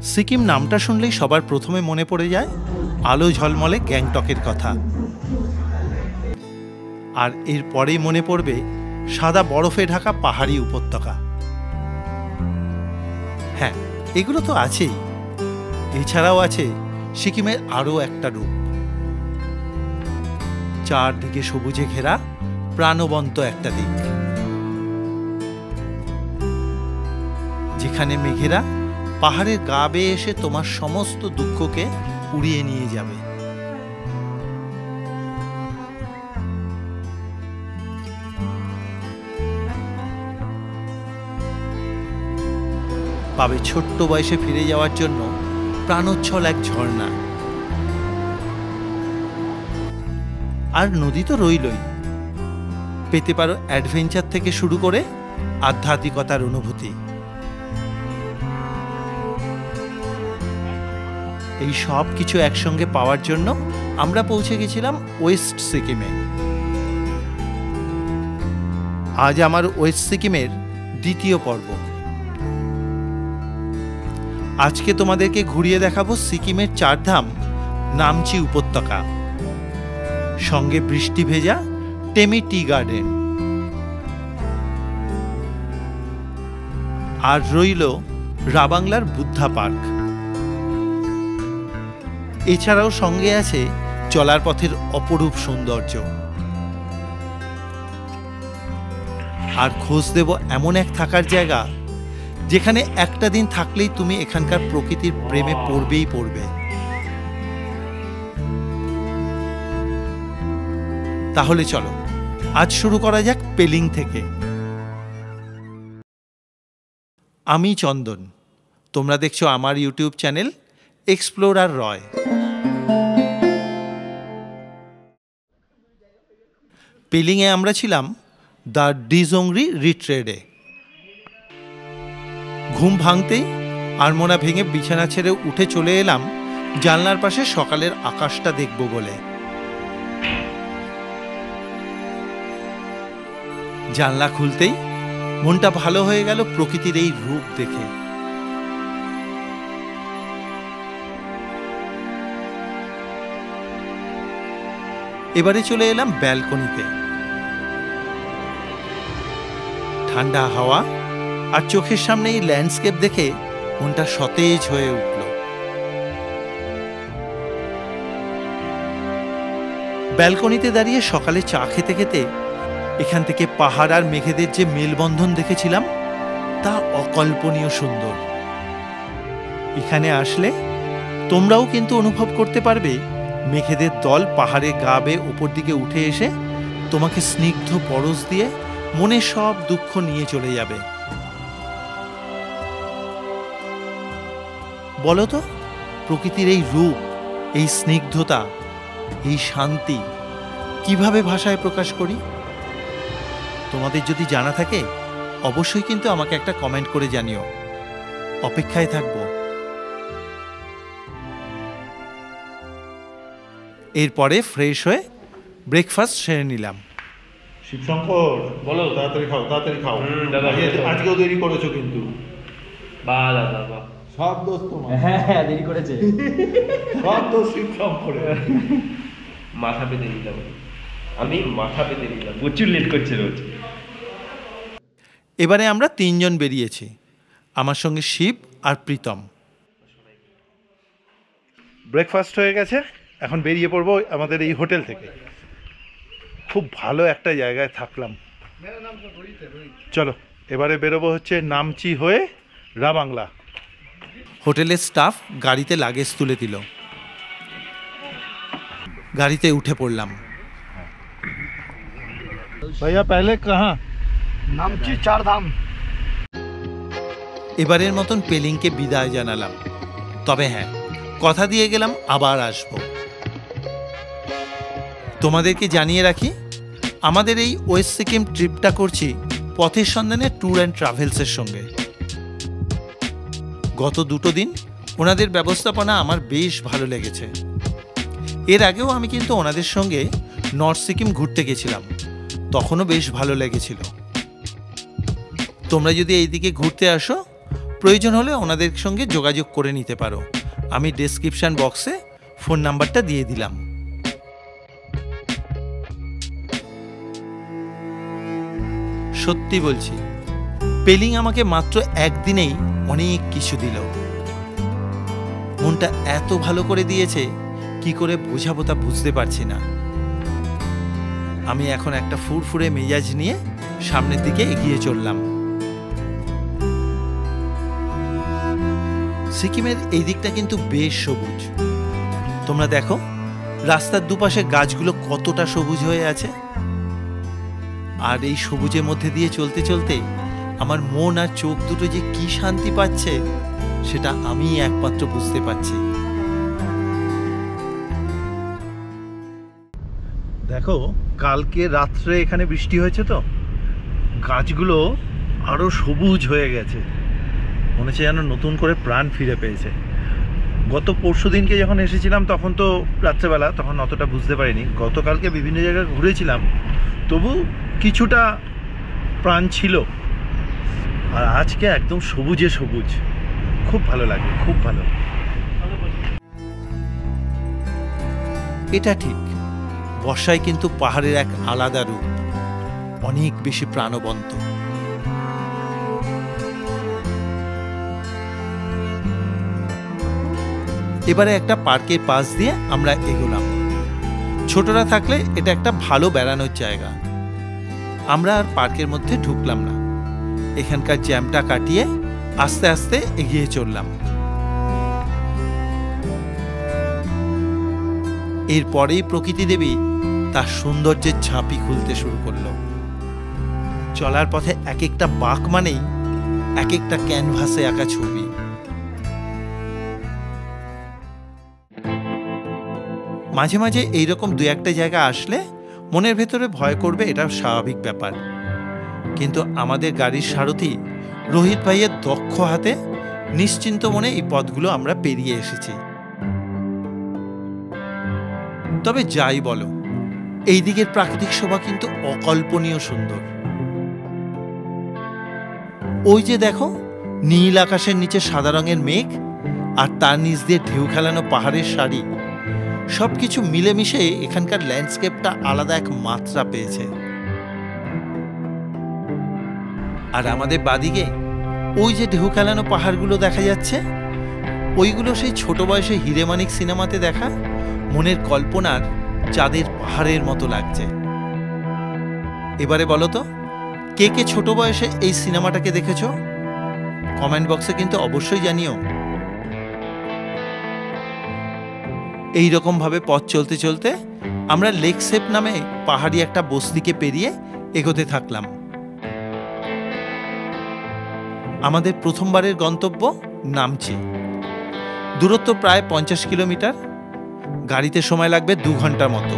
সিকিম নামটা শুনলেই সবার প্রথমে মনে পড়ে যায় আলো ঝলমলে গ্যাংটকের কথা, আর এরপরেই মনে পড়বে সাদা বরফে ঢাকা পাহাড়ি উপত্যকা। হ্যাঁ, এগুলো তো আছেই, এছাড়াও আছে সিকিমের আরও একটা রূপ, চারদিকে সবুজে ঘেরা প্রাণবন্ত একটা দিক, যেখানে মেঘেরা পাহাড়ের গা বেয়ে এসে তোমার সমস্ত দুঃখকে উড়িয়ে নিয়ে যাবে। পাবে ছোট্ট বয়সে ফিরে যাওয়ার জন্য প্রাণোচ্ছল এক ঝর্ণা। আর নদী তো রইলই, পেতে পারো অ্যাডভেঞ্চার থেকে শুরু করে আধ্যাত্মিকতার অনুভূতি। এই সব কিছু একসঙ্গে পাওয়ার জন্য আমরা পৌঁছে গেছিলাম ওয়েস্ট সিকিমে। আজ আমার ওয়েস্ট সিকিমের দ্বিতীয় পর্ব। আজকে তোমাদেরকে ঘুরিয়ে দেখাবো সিকিমের চারধাম নামচি উপত্যকা, সঙ্গে বৃষ্টি ভেজা টেমি টি গার্ডেন, আর রইল রাবাংলার বুদ্ধা পার্ক। এছাড়াও সঙ্গে আছে চলার পথের অপরূপ সৌন্দর্য। আর খোঁজ দেব এমন এক থাকার জায়গা যেখানে একটা দিন থাকলেই তুমি এখানকার প্রকৃতির প্রেমে পড়বেই পড়বে। তাহলে চলো আজ শুরু করা যাক পেলিং থেকে। আমি চন্দন, তোমরা দেখছো আমার ইউটিউব চ্যানেল এক্সপ্লোরার রয়। পেলিংয়ে আমরা ছিলাম দ্য ডিজংরি রিট্রেডে। ঘুম ভাঙতেই আড়মোড়া ভেঙে বিছানা ছেড়ে উঠে চলে এলাম জানলার পাশে সকালের আকাশটা দেখব বলে। জানলা খুলতেই মনটা ভালো হয়ে গেল প্রকৃতির এই রূপ দেখে। এবারে চলে এলাম ব্যালকনিতে। ঠান্ডা হাওয়া আর চোখের সামনে এই ল্যান্ডস্কেপ দেখে মনটা সতেজ হয়ে উঠল। ব্যালকনিতে দাঁড়িয়ে সকালে চা খেতে খেতে এখান থেকে পাহাড় আর মেঘেদের যে মেলবন্ধন দেখেছিলাম তা অকল্পনীয় সুন্দর। এখানে আসলে তোমরাও কিন্তু অনুভব করতে পারবে মেঘেদের দল পাহাড়ে গা বেয়ে উপর দিকে উঠে এসে তোমাকে স্নিগ্ধ পরশ দিয়ে মনে সব দুঃখ নিয়ে চলে যাবে। বলো তো, প্রকৃতির এই রূপ, এই স্নিগ্ধতা, এই শান্তি কিভাবে ভাষায় প্রকাশ করি? তোমাদের যদি জানা থাকে অবশ্যই কিন্তু আমাকে একটা কমেন্ট করে জানিও, অপেক্ষায় থাকবো। এরপরে ফ্রেশ হয়ে ব্রেকফাস্ট সেরে নিলাম। শিবশঙ্কর, বলো, তাড়াতাড়ি খাও, তাড়াতাড়ি খাও। আজকেও দেরি করেছো কিন্তু। বা দাদা বা সব দোষ তোমার। হ্যাঁ, দেরি করেছে। সব দোষ শিবশঙ্করের। মাথা পেতে দিলাম, আমি মাথা পেতে দিলাম, প্রচুর লেট করছে রোজ। এবারে আমরা তিনজন বেরিয়েছি, আমার সঙ্গে শিব আর প্রীতম। ব্রেকফাস্ট হয়ে গেছে, এখন বেরিয়ে পড়বো আমাদের এই হোটেল থেকে। খুব ভালো একটা জায়গায় থাকলাম। চলো এবারে বেরোবো হচ্ছে নামচি হয়ে রাবাংলা। হোটেলের স্টাফ গাড়িতে লাগেজ তুলে দিল, গাড়িতে উঠে পড়লাম। ভাইয়া পহলে কাহা? নামচি চারধাম। এবারের মতন পেলিংকে বিদায় জানালাম, তবে হ্যাঁ, কথা দিয়ে গেলাম আবার আসব। তোমাদেরকে জানিয়ে রাখি, আমাদের এই ওয়েস্ট সিকিম ট্রিপটা করছি পথের সন্ধানে ট্যুর অ্যান্ড ট্রাভেলসের সঙ্গে। গত দুটো দিন ওনাদের ব্যবস্থাপনা আমার বেশ ভালো লেগেছে। এর আগেও আমি কিন্তু ওনাদের সঙ্গে নর্থ সিকিম ঘুরতে গেছিলাম, তখনও বেশ ভালো লেগেছিল। তোমরা যদি এইদিকে ঘুরতে আসো, প্রয়োজন হলে ওনাদের সঙ্গে যোগাযোগ করে নিতে পারো। আমি ডেসক্রিপশন বক্সে ফোন নাম্বারটা দিয়ে দিলাম। সত্যি বলছি, পেলিং আমাকে মাত্র একদিনেই অনেক কিছু দিল। মনটা এত ভালো করে দিয়েছে, কি করে বোঝাবো তা বুঝতে পারছি না। আমি এখন একটা ফুরফুরে মেজাজ নিয়ে সামনের দিকে এগিয়ে চললাম। সিকিমের এই দিকটা কিন্তু বেশ সবুজ। তোমরা দেখো রাস্তার দুপাশে গাছগুলো কতটা সবুজ হয়ে আছে। আর এই সবুজের মধ্যে দিয়ে চলতে চলতে আমার মন আর চোখ দুটো যে কি শান্তি পাচ্ছে সেটা আমি একমাত্র বুঝতে পারছি। দেখো কালকে রাত্রে এখানে বৃষ্টি হয়েছে, তো গাছগুলো আরো সবুজ হয়ে গেছে, মনে হচ্ছে যেন নতুন করে প্রাণ ফিরে পেয়েছে। গত পরশু দিনকে যখন এসেছিলাম তখন তো রাত্রেবেলা, তখন অতটা বুঝতে পারিনি। গতকালকে বিভিন্ন জায়গায় ঘুরেছিলাম, তবু কিছুটা প্রাণ ছিল। আর আজকে একদম সবুজে সবুজ, খুব ভালো লাগে, খুব ভালো। এটা ঠিক, বর্ষায় কিন্তু পাহাড়ের এক আলাদা রূপ, অনেক বেশি প্রাণবন্ত। এবারে একটা পার্কের পাশ দিয়ে আমরা এগোলাম। ছোটরা থাকলে এটা একটা ভালো বেড়ানোর জায়গা। আমরা আর পার্কের মধ্যে ঢুকলাম না, এখানকার জ্যামটা কাটিয়ে আস্তে আস্তে এগিয়ে চললাম। এরপরেই প্রকৃতি দেবী তার সৌন্দর্যের ঝাঁপি খুলতে শুরু করলো। চলার পথে এক একটা বাঁক মানেই এক একটা ক্যানভাসে আঁকা ছবি। মাঝে মাঝে এইরকম দু একটা জায়গা আসলে মনের ভেতরে ভয় করবে, এটা স্বাভাবিক ব্যাপার। কিন্তু আমাদের গাড়ির সারথি রোহিত ভাইয়ের দক্ষ হাতে নিশ্চিন্ত মনে এই পথগুলো আমরা পেরিয়ে এসেছি। তবে যাই বলো, এই দিকের প্রাকৃতিক শোভা কিন্তু অকল্পনীয় সুন্দর। ওই যে দেখো নীল আকাশের নিচে সাদা রঙের মেঘ, আর তার নিচ দিয়ে ঢেউ খেলানো পাহাড়ের সারি, সবকিছু মিলেমিশে এখানকার ল্যান্ডস্কেপটা আলাদা এক মাত্রা পেয়েছে। আর আমাদের বাদিকে ওই যে ঢেউ খেলানো পাহাড়গুলো দেখা যাচ্ছে, ওইগুলো সেই ছোট বয়সে হিরেমানিক সিনেমাতে দেখা মনের কল্পনার চাঁদের পাহাড়ের মতো লাগছে। এবারে বলো তো, কে কে ছোট বয়সে এই সিনেমাটাকে দেখেছ? কমেন্ট বক্সে কিন্তু অবশ্যই জানিও। এই রকম ভাবে পথ চলতে চলতে আমরা লেকসেপ নামে পাহাড়ি একটা বস্তিকে পেরিয়ে এগোতে থাকলাম। আমাদের প্রথমবারের গন্তব্য নামচি। দূরত্ব প্রায় 50 কিলোমিটার, গাড়িতে সময় লাগবে 2 ঘন্টার মতো।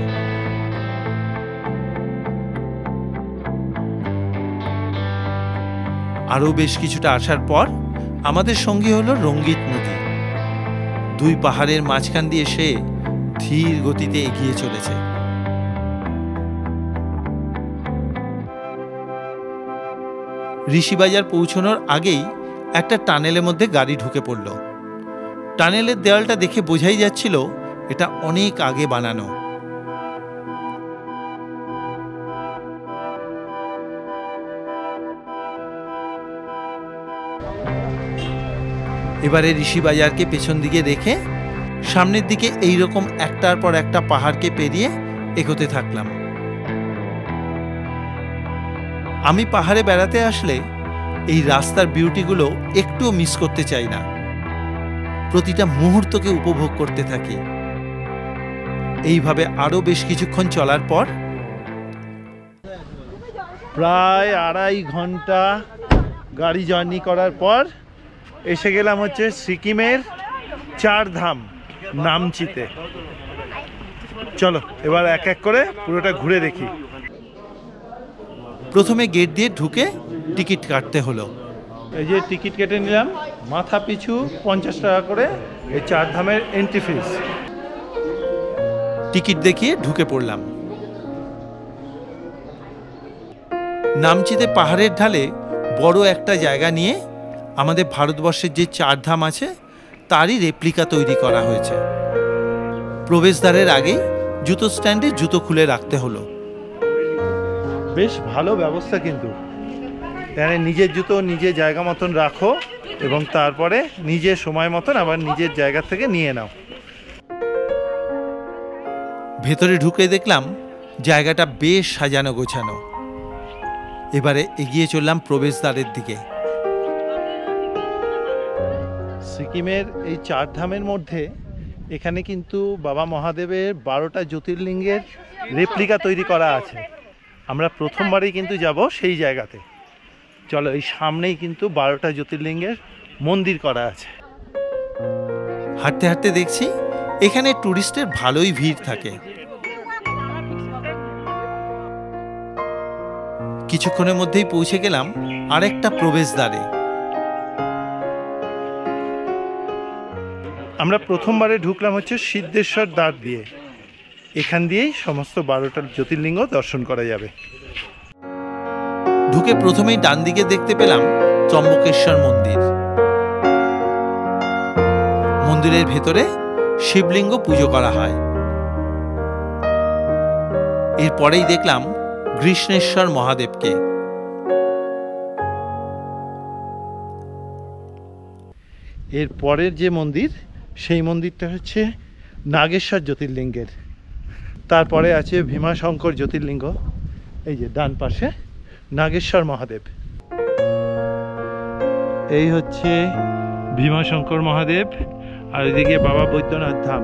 আরও বেশ কিছুটা আসার পর আমাদের সঙ্গী হলো রঙ্গিত নদী। দুই পাহাড়ের মাঝখান দিয়ে সে ধীর গতিতে এগিয়ে চলেছে। ঋষিবাজার পৌঁছানোর আগেই একটা টানেলের মধ্যে গাড়ি ঢুকে পড়ল। টানেলের দেওয়ালটা দেখে বোঝাই যাচ্ছিল এটা অনেক আগে বানানো। এবারে ঋষিবাজারকে পেছন দিকে রেখে সামনের দিকে এইরকম একটার পর একটা পাহাড়কে পেরিয়ে এগোতে থাকলাম। আমি পাহাড়ে বেড়াতে আসলে এই রাস্তার বিউটিগুলো একটুও মিস করতে চাই না, প্রতিটা মুহূর্তকে উপভোগ করতে থাকি। এইভাবে আরো বেশ কিছুক্ষণ চলার পর প্রায় 2.5 ঘন্টা গাড়ি জার্নি করার পর এসে গেলাম হচ্ছে সিকিমের 4 ধাম নামচিতে। চলো এবার এক এক করে পুরোটা ঘুরে দেখি। প্রথমে গেট দিয়ে ঢুকে টিকিট কাটতে হলো। এই যে টিকিট কেটে নিলাম, মাথা পিছু 50 টাকা করে এই 4 ধামের এন্ট্রি ফিস। টিকিট দেখিয়ে ঢুকে পড়লাম। নামচিতে পাহাড়ের ঢালে বড় একটা জায়গা নিয়ে আমাদের ভারতবর্ষের যে চারধাম আছে তারই রেপ্লিকা তৈরি করা হয়েছে। প্রবেশদ্বারের আগেই জুতো স্ট্যান্ডে জুতো খুলে রাখতে হলো। বেশ ভালো ব্যবস্থা, কিন্তু এখানে নিজের জুতো নিজের জায়গা মতন রাখো এবং তারপরে নিজের সময় মতন আবার নিজের জায়গা থেকে নিয়ে নাও। ভেতরে ঢুকে দেখলাম জায়গাটা বেশ সাজানো গোছানো। এবারে এগিয়ে চললাম প্রবেশদ্বারের দিকে। সিকিমের এই চারধামের মধ্যে এখানে কিন্তু বাবা মহাদেবের 12টা জ্যোতির্লিঙ্গের রেপ্লিকা তৈরি করা আছে। আমরা প্রথমবারই কিন্তু যাব সেই জায়গাতে। চলো, এই সামনেই কিন্তু 12টা জ্যোতির্লিঙ্গের মন্দির করা আছে। হাঁটতে হাঁটতে দেখছি এখানে টুরিস্টের ভালোই ভিড় থাকে। কিছুক্ষণের মধ্যেই পৌঁছে গেলাম আরেকটা প্রবেশদ্বারে। আমরা প্রথমবারে ঢুকলাম হচ্ছে সিদ্ধেশ্বর দ্বার দিয়ে। এখান দিয়েই সমস্ত 12টা জ্যোতির্লিঙ্গ দর্শন করা যাবে। ঢুকে প্রথমেই ডান দিকে দেখতে পেলাম ত্রম্বকেশ্বর মন্দির। মন্দিরের ভেতরে শিবলিঙ্গ পুজো করা হয়। এরপরেই দেখলাম কৃষ্ণেশ্বর মহাদেবকে। এর পরের যে মন্দির, সেই মন্দিরটা হচ্ছে নাগেশ্বর জ্যোতির্লিঙ্গের। তারপরে আছে ভীমাশঙ্কর জ্যোতির্লিঙ্গ। এই যে ডান পাশে নাগেশ্বর মহাদেব। এই হচ্ছে ভীমাশঙ্কর মহাদেব, আর এদিকে বাবা বৈদ্যনাথ ধাম।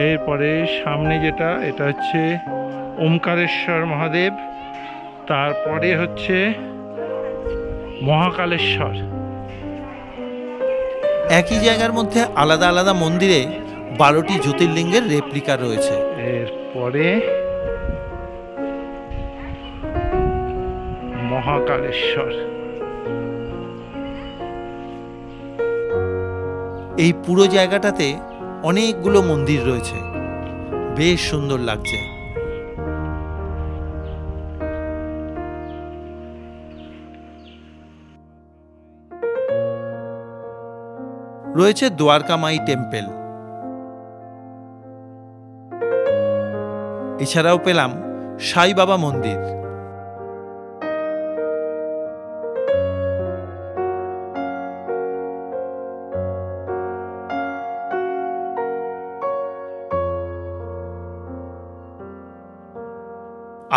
এরপরে সামনে যেটা, এটা হচ্ছে ওমকারেশ্বর মহাদেব। তারপরে হচ্ছে মহাকালেশ্বর। একই জায়গার মধ্যে আলাদা আলাদা মন্দিরে 12টি জ্যোতির্লিঙ্গের রেপ্লিকা রয়েছে। এরপরে মহাকালেশ্বর। এই পুরো জায়গাটাতে অনেকগুলো মন্দির রয়েছে, বেশ সুন্দর লাগছে। রয়েছে দ্বারকা মাই টেম্পল। এছাড়াও পেলাম সাই বাবা মন্দির।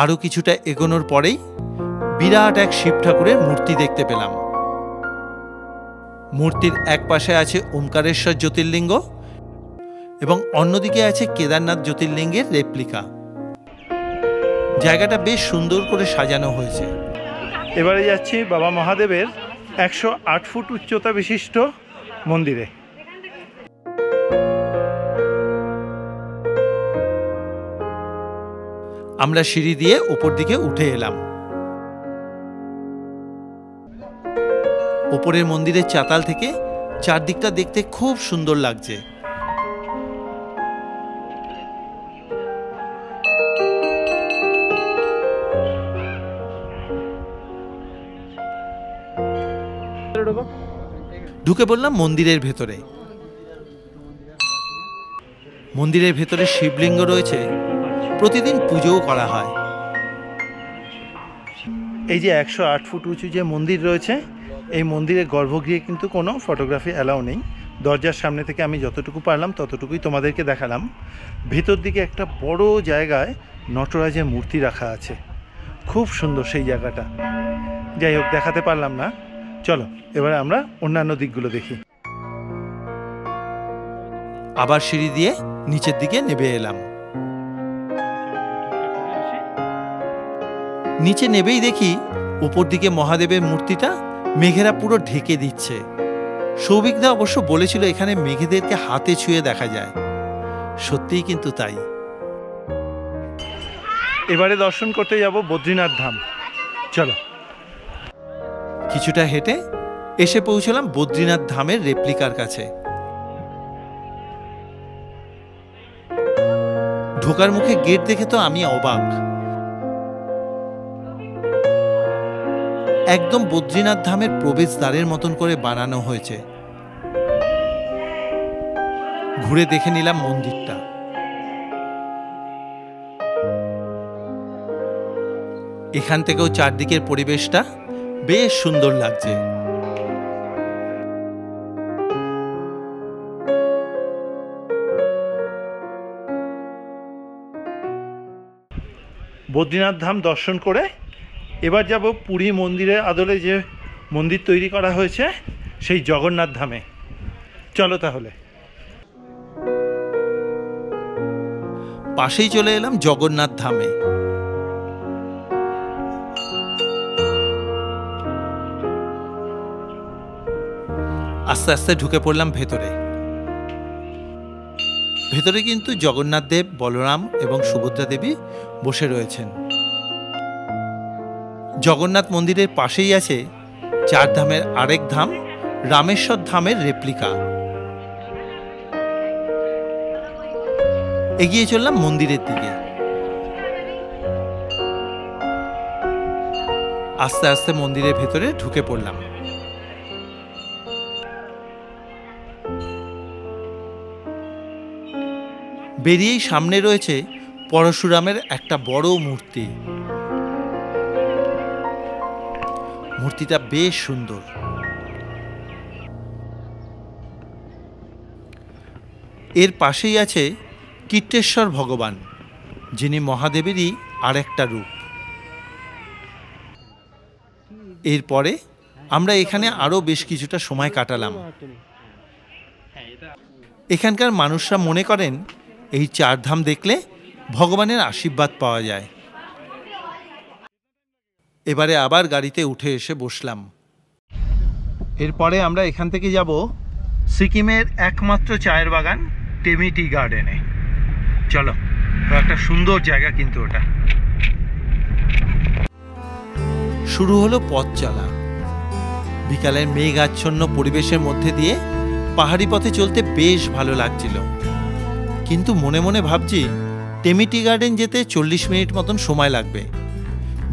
আরো কিছুটা এগোনোর পরেই বিরাট এক শিব ঠাকুরের মূর্তি দেখতে পেলাম। মূর্তির এক পাশে আছে ওমকারেশ্বর জ্যোতির্লিঙ্গ এবং অন্যদিকে আছে কেদারনাথ জ্যোতির্লিঙ্গের রেপ্লিকা। জায়গাটা বেশ সুন্দর করে সাজানো হয়েছে। এবারে যাচ্ছি বাবা মহাদেবের 108 ফুট উচ্চতা বিশিষ্ট মন্দিরে। আমরা সিঁড়ি দিয়ে উপর দিকে উঠে এলাম। ওপরের মন্দিরের চাতাল থেকে চারদিকটা দেখতে খুব সুন্দর লাগছে। ঢুকে পড়লাম মন্দিরের ভেতরে। মন্দিরের ভেতরে শিবলিঙ্গ রয়েছে, প্রতিদিন পুজোও করা হয়। এই যে 108 ফুট উঁচু যে মন্দির রয়েছে, এই মন্দিরের গর্ভগৃহে কিন্তু কোনো ফটোগ্রাফি অ্যালাউ নেই। দরজার সামনে থেকে আমি যতটুকু পারলাম ততটুকুই তোমাদেরকে দেখালাম। ভেতর দিকে একটা বড় জায়গায় নটরাজের মূর্তি রাখা আছে, খুব সুন্দর সেই জায়গাটা। যাই হোক, দেখাতে পারলাম না। চলো এবারে আমরা অন্যান্য দিকগুলো দেখি। আবার সিঁড়ি দিয়ে নিচের দিকে নেমে এলাম। নিচে নেবেই দেখি উপর দিকে মহাদেবের মূর্তিটা মেঘেরা পুরো ঢেকে দিচ্ছে। সৌভিকদা অবশ্য বলেছিল এখানে মেঘেদেরকে হাতে ছুঁয়ে দেখা যায়। সত্যিই কিন্তু তাই। এবারে দর্শন করতে যাব বদ্রীনাথ ধাম। চলো। কিছুটা হেঁটে এসে পৌঁছলাম বদ্রীনাথ ধামের রেপ্লিকার কাছে। ঢোকার মুখে গেট দেখে তো আমি অবাক। একদম বদ্রীনাথ ধামের প্রবেশদ্বারের মতন করে বানানো হয়েছে। ঘুরে দেখে নিলাম মন্দিরটা। এখান থেকেও চারদিকের পরিবেশটা বেশ সুন্দর লাগছে। বদ্রীনাথ ধাম দর্শন করে এবার যাব পুরী মন্দিরের আদলে যে মন্দির তৈরি করা হয়েছে সেই জগন্নাথ ধামে। চলো তাহলে। পাশেই চলে এলাম জগন্নাথ ধামে। আস্তে আস্তে ঢুকে পড়লাম ভেতরে। ভেতরে কিন্তু জগন্নাথ দেব, বলরাম এবং সুভদ্রা দেবী বসে রয়েছেন। জগন্নাথ মন্দিরের পাশেই আছে চার ধামের আরেক ধাম, রামেশ্বর ধামের রেপ্লিকা। এগিয়ে চললাম মন্দিরের দিকে। আস্তে আস্তে মন্দিরের ভেতরে ঢুকে পড়লাম। বেরিয়েই সামনে রয়েছে পরশুরামের একটা বড় মূর্তি। মূর্তিটা বেশ সুন্দর। এর পাশেই আছে কীর্তেশ্বর ভগবান, যিনি মহাদেবেরই আরেকটা রূপ। এরপরে আমরা এখানে আরো বেশ কিছুটা সময় কাটালাম। এখানকার মানুষরা মনে করেন এই চার ধাম দেখলে ভগবানের আশীর্বাদ পাওয়া যায়। এবারে আবার গাড়িতে উঠে এসে বসলাম। এরপরে আমরা এখান থেকে যাব সিকিমের একমাত্র চায়ের বাগান টেমি টি গার্ডেনে। চলো, একটা সুন্দর জায়গা কিন্তু ওটা। শুরু হলো পথ চলা। বিকালের মেঘ আচ্ছন্ন পরিবেশের মধ্যে দিয়ে পাহাড়ি পথে চলতে বেশ ভালো লাগছিল, কিন্তু মনে মনে ভাবছি টেমি টি গার্ডেন যেতে 40 মিনিট মতন সময় লাগবে।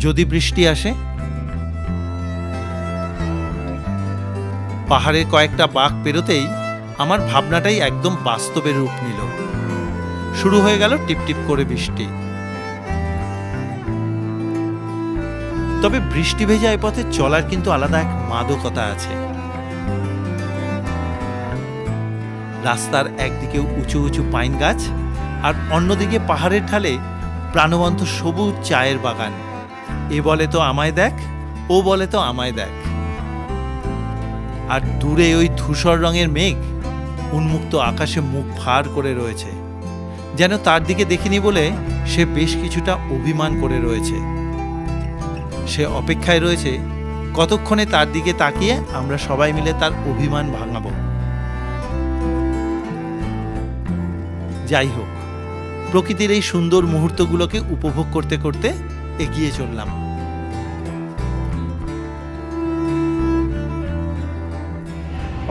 যদি বৃষ্টি আসে। পাহাড়ের কয়েকটা বাঁক পেরোতেই আমার ভাবনাটাই একদম বাস্তবের রূপ নিল। শুরু হয়ে গেল টিপটিপ করে বৃষ্টি। তবে বৃষ্টি ভেজা এই পথে চলার কিন্তু আলাদা এক মাদকতা আছে। রাস্তার একদিকে উঁচু উঁচু পাইন গাছ, আর অন্যদিকে পাহাড়ের ঢালে প্রাণবন্ত সবুজ চায়ের বাগান। এ বলে তো আমায় দেখ, ও বলে তো আমায় দেখ। আর দূরে ওই ধূসর রঙের মেঘ উন্মুক্ত আকাশে মুখ ভার করে রয়েছে, যেন তার দিকে দেখিনি বলে সে বেশ কিছুটা অভিমান করে রয়েছে। সে অপেক্ষায় রয়েছে কতক্ষণে তার দিকে তাকিয়ে আমরা সবাই মিলে তার অভিমান ভাঙাবো। যাই হোক, প্রকৃতির এই সুন্দর মুহূর্তগুলোকে উপভোগ করতে করতে এগিয়ে চললাম।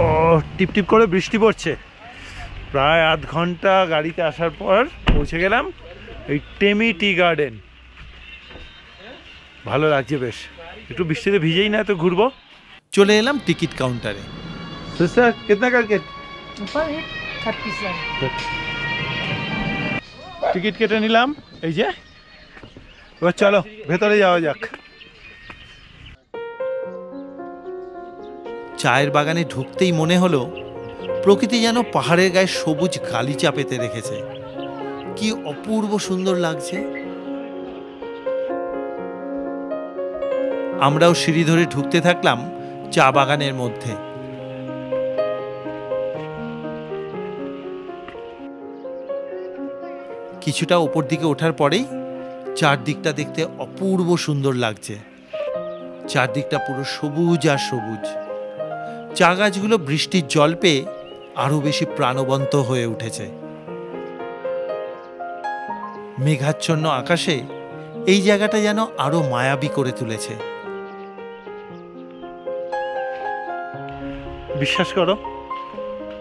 ও টিপটিপ করে বৃষ্টি পড়ছে। প্রায় আধ ঘন্টা গাড়িতে আসার পর পৌঁছে গেলাম এই টেমি টি গার্ডেন। ভালো লাগছে বেশ, একটু বৃষ্টিতে ভিজেই না তো ঘুরবো। চলে এলাম টিকিট কাউন্টারে। সিস্টার কিতনা কালকে টিকিট কেটে নিলাম। এই যে, এবার চলো ভেতরে যাওয়া যাক। চায়ের বাগানে ঢুকতেই মনে হলো প্রকৃতি যেন পাহাড়ের গায়ে সবুজ গালিচা পেতে রেখেছে। কি অপূর্ব সুন্দর লাগছে। আমরাও সিঁড়ি ধরে ঢুকতে থাকলাম চা বাগানের মধ্যে। কিছুটা উপর দিকে ওঠার পরেই চারদিকটা দেখতে অপূর্ব সুন্দর লাগছে। চারদিকটা পুরো সবুজ আর সবুজ। চা গাছগুলো বৃষ্টির জল পেয়ে আরো বেশি প্রাণবন্ত হয়ে উঠেছে। মেঘাচ্ছন্ন আকাশে এই জায়গাটা যেন আরো মায়াবী করে তুলেছে। বিশ্বাস করো,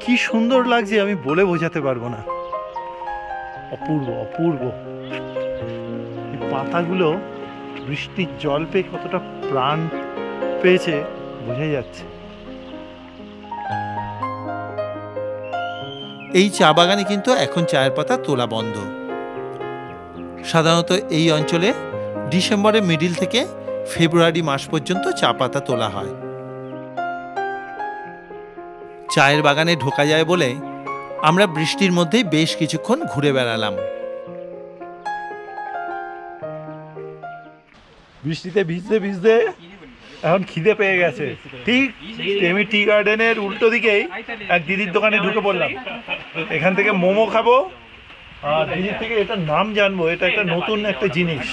কি সুন্দর লাগছে আমি বলে বোঝাতে পারবো না। অপূর্ব অপূর্ব। এই পাতাগুলো বৃষ্টির জল পেয়ে কতটা প্রাণ পেয়েছে বোঝাই যাচ্ছে। এই চা বাগানে কিন্তু এখন চায়ের পাতা তোলা বন্ধ। সাধারণত এই অঞ্চলে ডিসেম্বরের মিডিল থেকে ফেব্রুয়ারি মাস পর্যন্ত চা পাতা তোলা হয়। চায়ের বাগানে ঢোকা যায় বলে আমরা বৃষ্টির মধ্যেই বেশ কিছুক্ষণ ঘুরে বেড়ালাম। বৃষ্টিতে ভিজতে ভিজতে এখন খিদে পেয়ে গেছে। ঠিক তেমনি টি গার্ডেনের উল্টো দিকেই এক দিদির দোকানে ঢুকে পড়লাম। এখান থেকে মোমো খাবো আর দিদির থেকে এটার নাম জানবো। এটা একটা নতুন একটা জিনিস।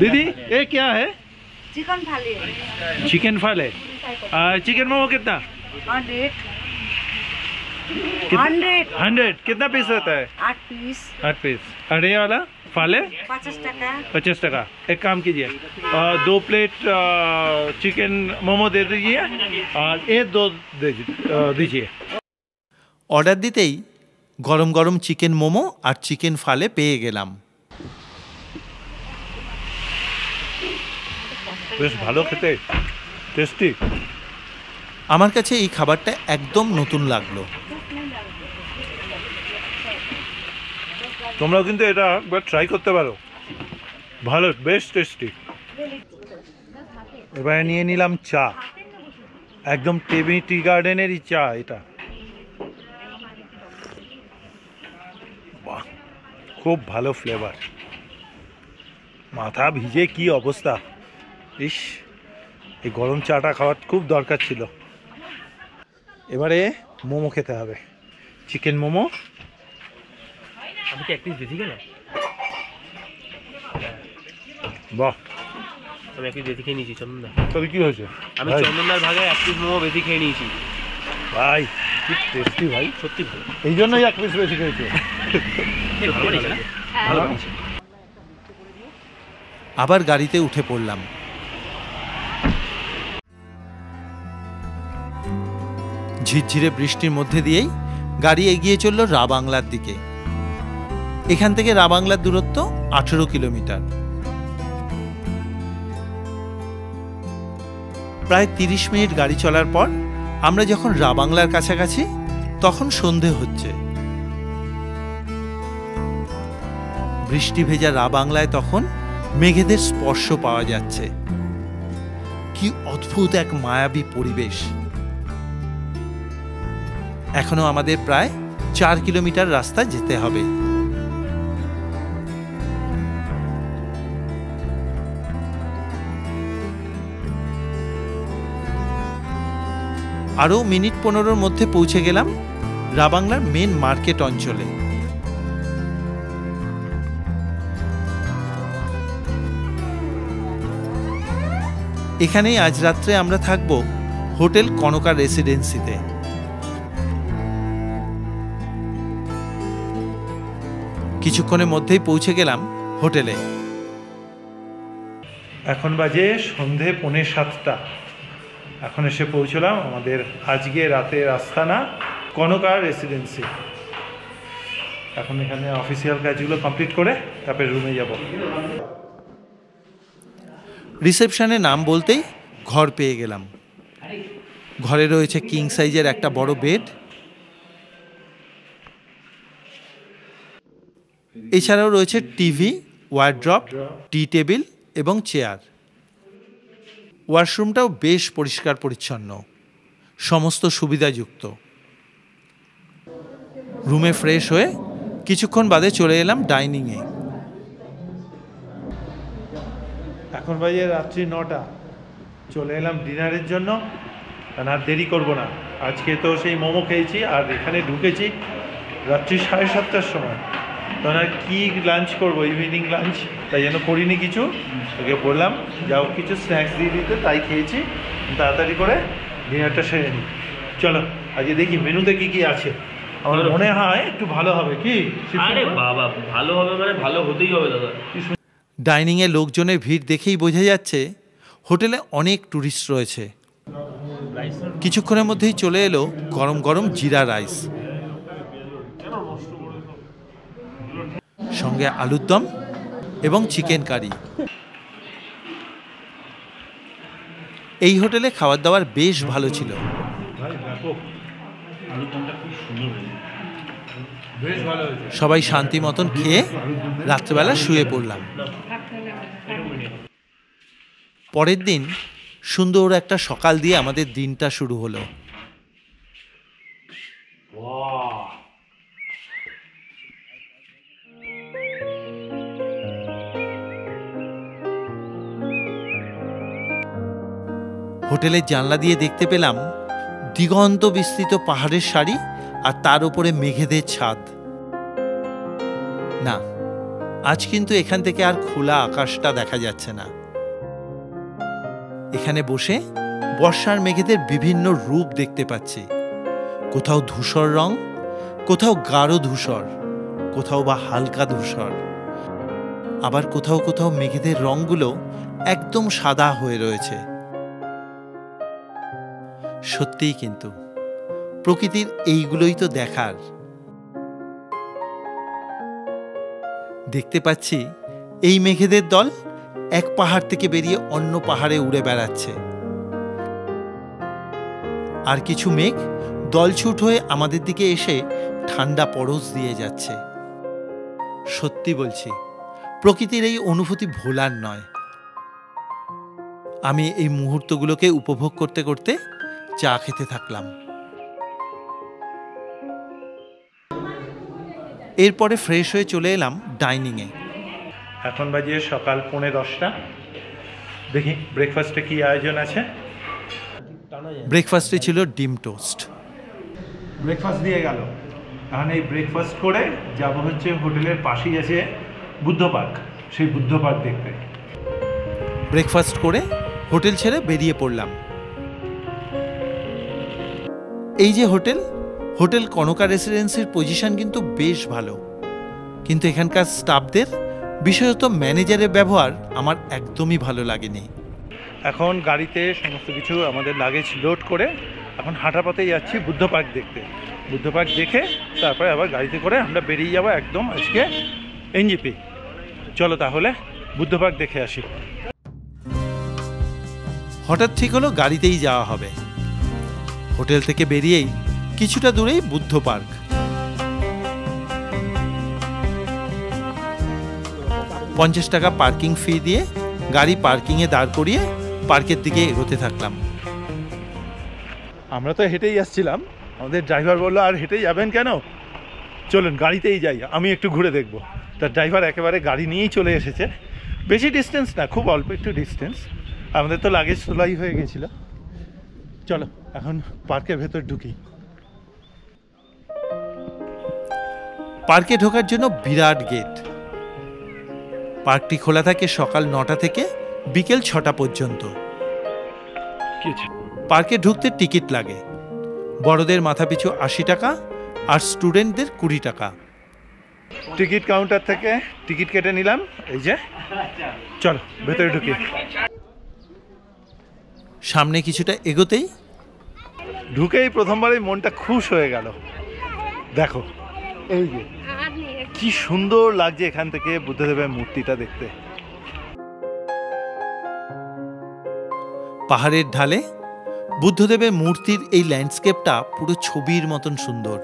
दीदी ये क्या है? चिकन थाली चिकन फाले। चिकन मोमो कितना? 100 कितना पीस रहता है? 8 पीस 8 पीस। और ये वाला फाले 50 টাকা 50 टका। एक काम कीजिए 2 प्लेट चिकन मोमो दे दीजिए और ये 2 दीजिए। অর্ডার দিতেই গরম গরম চিকেন মোমো আর চিকেন ফালে পেয়ে গেলাম। বেশ ভালো খেতে, টেস্টি। আমার কাছে এই খাবারটা একদম নতুন লাগলো। তোমরাও কিন্তু এটা একবার ট্রাই করতে পারো, ভালো, বেশ টেস্টি। এবারে নিয়ে নিলাম চা, একদম টেমি টি গার্ডেনেরই চা এটা। বাহ, খুব ভালো ফ্লেভার। মাথা ভিজে কি অবস্থা! ইস, এই গরম চাটা খাওয়ার খুব দরকার ছিল। এবারে মোমো খেতে হবে, চিকেন মোমো। আমি কি এক পিস বেশি গেল? বাহ, আমি এক পিস বেশি খেয়ে নিয়েছি চন্দনদা। তবে কি হয়েছে? আমি চন্দনদার ভাগে এক পিস মোমো বেশি খেয়ে নিয়েছি ভাই। কি টেস্টি ভাই, সত্যি ভালো। এই জন্যই এক পিস বেশি খেয়েছে। ভালো বানিয়েছে না? ভালো বানিয়েছে। আবার গাড়িতে উঠে পড়লাম। ঝিরঝিরে বৃষ্টির মধ্যে দিয়েই গাড়ি এগিয়ে চলল রা বাংলার দিকে। এখান থেকে রা বাংলার দূরত্ব 18 কিলোমিটার। প্রায় 30 মিনিট গাড়ি চলার পর আমরা যখন রা বাংলার কাছাকাছি তখন সন্ধে হচ্ছে। বৃষ্টি ভেজা রা বাংলায় তখন মেঘেদের স্পর্শ পাওয়া যাচ্ছে। কি অদ্ভুত এক মায়াবী পরিবেশ। এখনো আমাদের প্রায় 4 কিলোমিটার রাস্তা যেতে হবে। আরও মিনিট 15-র মধ্যে পৌঁছে গেলাম রা বাংলার মেন মার্কেট অঞ্চলে। এখানেই আজ রাত্রে আমরা থাকব হোটেল কনকা রেসিডেন্সিতে। কিছুক্ষণের মধ্যেই পৌঁছে গেলাম হোটেলে। এখন বাজে সন্ধে 6:45। এখন এসে পৌঁছলাম আমাদের আজকে রাতের আস্তানা কনকা রেসিডেন্সি। এখন এখানে অফিসিয়াল কাজগুলো কমপ্লিট করে তারপরে রুমে যাব। রিসেপশনে নাম বলতেই ঘর পেয়ে গেলাম। ঘরে রয়েছে কিং সাইজের একটা বড় বেড, এছাড়াও রয়েছে টিভি, ওয়ার্ড্রপ, টি টেবিল এবং চেয়ার। ওয়াশরুমটাও বেশ পরিষ্কার পরিচ্ছন্ন, সমস্ত সুবিধাযুক্ত। রুমে ফ্রেশ হয়ে কিছুক্ষণ বাদে চলে এলাম ডাইনিংয়ে। এখন বাজে রাত্রি 9টা। চলে এলাম ডিনারের জন্য, কারণ আর দেরি করবো না। আজকে তো সেই মোমো খেয়েছি আর এখানে ঢুকেছি রাত্রি 7:30টার সময়। তখন আর কী লাঞ্চ করবো, ইভিনিং লাঞ্চ, তাই জন্য করিনি কিছু। ওকে বললাম যাও কিছু স্ন্যাক্স দিয়ে দিতে, তাই খেয়েছি। তাড়াতাড়ি করে ডিনারটা সেরে নিই। চলো আজকে দেখি মেনুতে কি কি আছে। আমার মনে হয় একটু ভালো হবে। কি? আরে বাবা, ভালো হবে মানে ভালো হতেই হবে দাদা। ডাইনিংয়ে লোকজনের ভিড় দেখেই বোঝা যাচ্ছে হোটেলে অনেক টুরিস্ট রয়েছে। কিছুক্ষণের মধ্যেই চলে এলো গরম গরম জিরা রাইস, সঙ্গে আলুর দম এবং চিকেন কারি। এই হোটেলে খাবার দাবার বেশ ভালো ছিল। সবাই শান্তি মতন খেয়ে রাত্রেবেলা শুয়ে পড়লাম। পরের দিন সুন্দর একটা সকাল দিয়ে আমাদের দিনটা শুরু হলো। হোটেলের জানলা দিয়ে দেখতে পেলাম দিগন্ত বিস্তৃত পাহাড়ের সারি আর তার উপরে মেঘেদের ছাদ। না, আজ কিন্তু এখান থেকে আর খোলা আকাশটা দেখা যাচ্ছে না। এখানে বসে বর্ষার মেঘেদের বিভিন্ন রূপ দেখতে পাচ্ছি। কোথাও ধূসর রং, কোথাও গাঢ় ধূসর, কোথাও বা হালকা ধূসর, আবার কোথাও কোথাও মেঘেদের রংগুলো একদম সাদা হয়ে রয়েছে। সত্যিই কিন্তু প্রকৃতির এইগুলোই তো দেখার। দেখতে পাচ্ছি এই মেঘেদের দল এক পাহাড় থেকে বেরিয়ে অন্য পাহাড়ে উড়ে বেড়াচ্ছে, আর কিছু মেঘ দলছুট হয়ে আমাদের দিকে এসে ঠান্ডা পরশ দিয়ে যাচ্ছে। সত্যি বলছি, প্রকৃতির এই অনুভূতি ভোলার নয়। আমি এই মুহূর্তগুলোকে উপভোগ করতে করতে চা খেতে থাকলাম। এরপরে ফ্রেশ হয়ে চলে এলাম ডাইনিংয়ে। এখন বাজে সকাল 10:45। দেখি ব্রেকফাস্টে কি আয়োজন আছে। ব্রেকফাস্টে ছিল ডিম টোস্ট। ব্রেকফাস্ট দিয়ে গেল। এখন এই ব্রেকফাস্ট করে যাব হচ্ছে হোটেলের পাশেই আছে বুদ্ধ পার্ক, সেই বুদ্ধ পার্ক দেখতে। ব্রেকফাস্ট করে হোটেল ছেড়ে বেরিয়ে পড়লাম। এই যে হোটেল কনকা রেসিডেন্সির পজিশন কিন্তু বেশ ভালো, কিন্তু এখানকার স্টাফদের, বিশেষত ম্যানেজারের ব্যবহার আমার একদমই ভালো লাগেনি। এখন গাড়িতে সমস্ত কিছু আমাদের লাগেজ লোড করে এখন হাঁটা পথে যাচ্ছি বুদ্ধ পার্ক দেখতে। বুদ্ধ পার্ক দেখে তারপরে আবার গাড়িতে করে আমরা বেরিয়ে যাবো একদম আজকে এনজেপি। চলো তাহলে বুদ্ধ পার্ক দেখে আসি। হঠাৎ ঠিক হলো গাড়িতেই যাওয়া হবে। হোটেল থেকে বেরিয়েই কিছুটা দূরেই বুদ্ধ পার্ক। $50 পার্কিং ফি দিয়ে গাড়ি পার্কিংয়ে দাঁড় করিয়ে পার্কের দিকে এগোতে থাকলাম। আমরা তো হেঁটেই আসছিলাম, আমাদের ড্রাইভার বললো আর হেঁটেই যাবেন কেন, চলুন গাড়িতেই যাই, আমি একটু ঘুরে দেখব। তার ড্রাইভার একেবারে গাড়ি নিয়েই চলে এসেছে। বেশি ডিস্টেন্স না, খুব অল্প একটু ডিস্টেন্স। আমাদের তো লাগেজ তোলাই হয়ে গেছিল। চলো এখন পার্কের ভেতর ঢুকি। পার্কে ঢোকার জন্য বিরাট গেট। পার্কটি খোলা থাকে সকাল 9টা থেকে বিকেল 6টা পর্যন্ত। পার্কে ঢুকতে টিকিট লাগে। বড়দের মাথাপিছু 80 টাকা আর স্টুডেন্টদের 20 টাকা। টিকিট কাউন্টার থেকে টিকিট কেটে নিলাম। এই যে, চলো ভেতরে ঢুকি। সামনে কিছুটা এগোতেই ঢুকেই প্রথমবারই মনটা খুশ হয়ে গেল। দেখো এই যে কি সুন্দর লাগছে এখান থেকে বুদ্ধদেবের মূর্তিটা দেখতে। পাহাড়ের ঢালে বুদ্ধদেবের মূর্তির এই ল্যান্ডস্কেপটা পুরো ছবির মতন সুন্দর।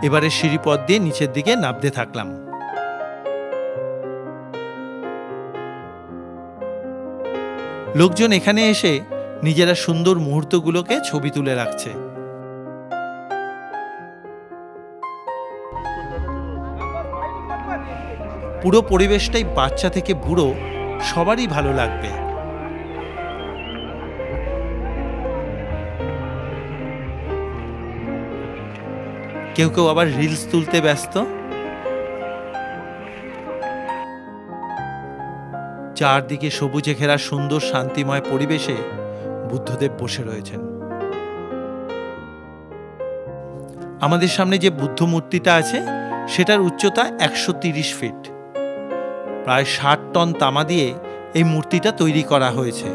এবারে সিঁড়িপথ দিয়ে নিচের দিকে নামতে থাকলাম। লোকজন এখানে এসে নিজেরা সুন্দর মুহূর্তগুলোকে ছবি তুলে রাখছে। পুরো পরিবেশটাই বাচ্চা থেকে বুড়ো সবারই ভালো লাগবে। কেউ কেউ আবার রিলস তুলতে ব্যস্ত। চারদিকে সবুজে ঘেরা সুন্দর শান্তিময় পরিবেশে বুদ্ধদেব বসে রয়েছেন। আমাদের সামনে যে বুদ্ধ মূর্তিটা আছে সেটার উচ্চতা 130 ফিট। প্রায় 60 টন তামা দিয়ে এই মূর্তিটা তৈরি করা হয়েছে।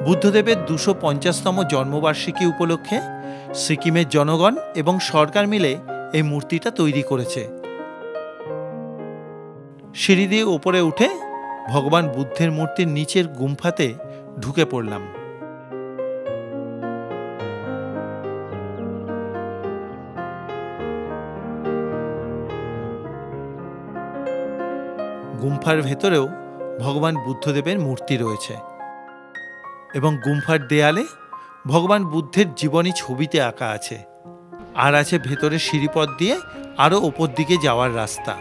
বুদ্ধদেবের 250তম জন্মবার্ষিকী উপলক্ষে সিকিমের জনগণ এবং সরকার মিলে এই মূর্তিটা তৈরি করেছে। সিঁড়ি দিয়ে ওপরে উঠে ভগবান বুদ্ধের মূর্তির নিচের গুম্ফাতে ঢুকে পড়লাম। গুম্ফার ভেতরেও ভগবান বুদ্ধদেবের মূর্তি রয়েছে এবং গুম্ফার দেয়ালে ভগবান বুদ্ধের জীবনী ছবিতে আঁকা আছে। আর আছে ভেতরে সিঁড়িপথ দিয়ে আরও ওপর দিকে যাওয়ার রাস্তা।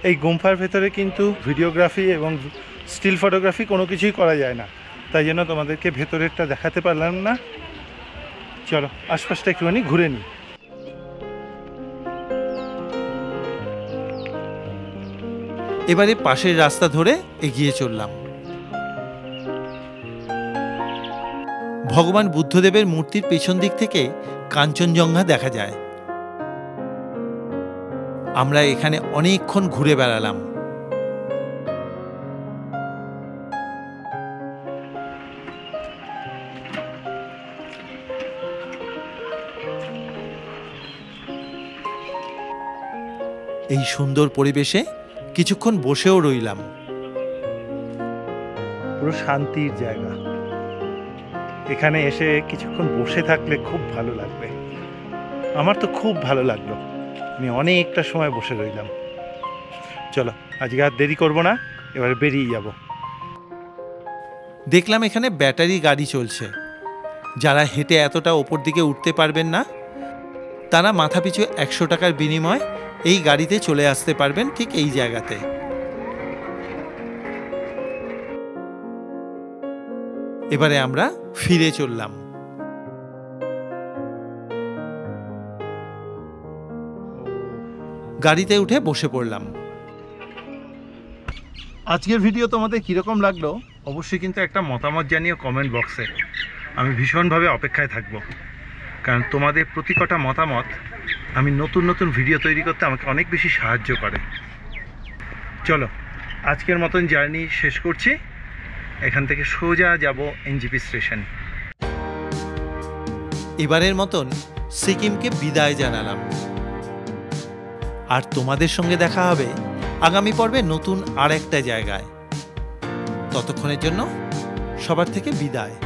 এই গুম্ফার ভেতরে কিন্তু ভিডিওগ্রাফি এবং স্টিল ফটোগ্রাফি কোনো কিছুই করা যায় না, তাই জন্য তোমাদেরকে ভেতরেরটা দেখাতে পারলাম না। চলো আশপাশটা একটুখানি ঘুরে নিই। এবারে পাশের রাস্তা ধরে এগিয়ে চললাম। ভগবান বুদ্ধদেবের মূর্তির পেছন দিক থেকে কাঞ্চনজঙ্ঘা দেখা যায়। আমরা এখানে অনেকক্ষণ ঘুরে বেড়ালাম। এই সুন্দর পরিবেশে কিছুক্ষণ বসেও রইলাম। পুরো শান্তির জায়গা, এখানে এসে কিছুক্ষণ বসে থাকলে খুব ভালো লাগবে। আমার তো খুব ভালো লাগলো, আমি অনেকটা সময় বসে রইলাম। চলো আজকে আর দেরি করব না, এবারে বেরিয়ে যাব। দেখলাম এখানে ব্যাটারি গাড়ি চলছে। যারা হেঁটে এতটা ওপর দিকে উঠতে পারবেন না, তারা মাথাপিছু 100 টাকার বিনিময়ে এই গাড়িতে চলে আসতে পারবেন ঠিক এই জায়গাতে। এবারে আমরা ফিরে চললাম। গাড়িতে উঠে বসে পড়লাম। আজকের ভিডিও তোমাদের কীরকম লাগলো অবশ্যই কিন্তু একটা মতামত জানিও কমেন্ট বক্সে। আমি ভীষণভাবে অপেক্ষায় থাকবো, কারণ তোমাদের প্রতি কটা মতামত আমি নতুন নতুন ভিডিও তৈরি করতে আমাকে অনেক বেশি সাহায্য করে। চলো আজকের মতন জার্নি শেষ করছি। এখান থেকে সোজা যাব এনজিপি স্টেশন। এবারের মতন সিকিমকে বিদায় জানালাম। আর তোমাদের সঙ্গে দেখা হবে আগামী পর্বে নতুন আর একটা জায়গায়। ততক্ষণের জন্য সবার থেকে বিদায়।